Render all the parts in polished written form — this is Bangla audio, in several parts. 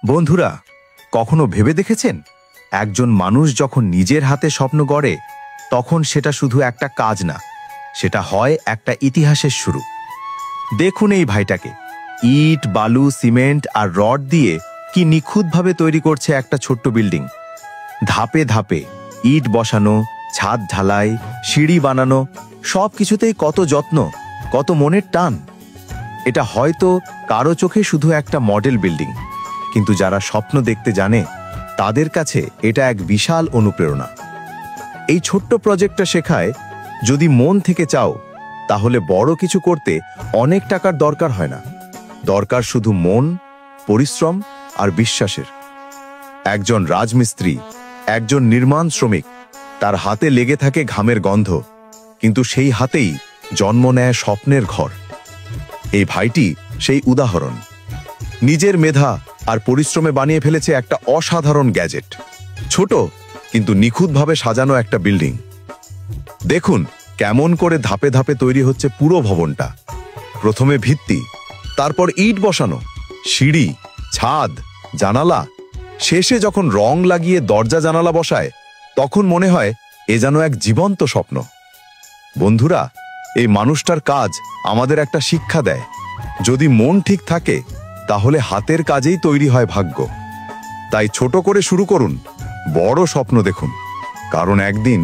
বন্ধুরা, কখনো ভেবে দেখেছেন একজন মানুষ যখন নিজের হাতে স্বপ্ন গড়ে তখন সেটা শুধু একটা কাজ না, সেটা হয় একটা ইতিহাসের শুরু। দেখুন এই ভাইটাকে, ইট, বালু, সিমেন্ট আর রড দিয়ে কি নিখুঁতভাবে তৈরি করছে একটা ছোট্ট বিল্ডিং। ধাপে ধাপে ইট বসানো, ছাদ ঢালাই, সিঁড়ি বানানো, সব কিছুতেই কত যত্ন, কত মনের টান। এটা হয়তো কারো চোখে শুধু একটা মডেল বিল্ডিং, কিন্তু যারা স্বপ্ন দেখতে জানে তাদের কাছে এটা এক বিশাল অনুপ্রেরণা। এই ছোট্ট প্রজেক্টটা শেখায়, যদি মন থেকে চাও তাহলে বড় কিছু করতে অনেক টাকার দরকার হয় না, দরকার শুধু মন, পরিশ্রম আর বিশ্বাসের। একজন রাজমিস্ত্রি, একজন নির্মাণ শ্রমিক, তার হাতে লেগে থাকে ঘামের গন্ধ, কিন্তু সেই হাতেই জন্ম নেয় স্বপ্নের ঘর। এই ভাইটি সেই উদাহরণ। নিজের মেধা আর পরিশ্রমে বানিয়ে ফেলেছে একটা অসাধারণ গ্যাজেট, ছোট কিন্তু নিখুঁতভাবে সাজানো একটা বিল্ডিং। দেখুন কেমন করে ধাপে ধাপে তৈরি হচ্ছে পুরো ভবনটা। প্রথমে ভিত্তি, তারপর ইট বসানো, সিঁড়ি, ছাদ, জানালা, শেষে যখন রং লাগিয়ে দরজা জানালা বসায় তখন মনে হয় এ যেন এক জীবন্ত স্বপ্ন। বন্ধুরা, এই মানুষটার কাজ আমাদের একটা শিক্ষা দেয়, যদি মন ঠিক থাকে তাহলে হাতের কাজেই তৈরি হয় ভাগ্য। তাই ছোট করে শুরু করুন, বড় স্বপ্ন দেখুন, কারণ একদিন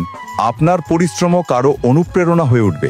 আপনার পরিশ্রমও কারো অনুপ্রেরণা হয়ে উঠবে।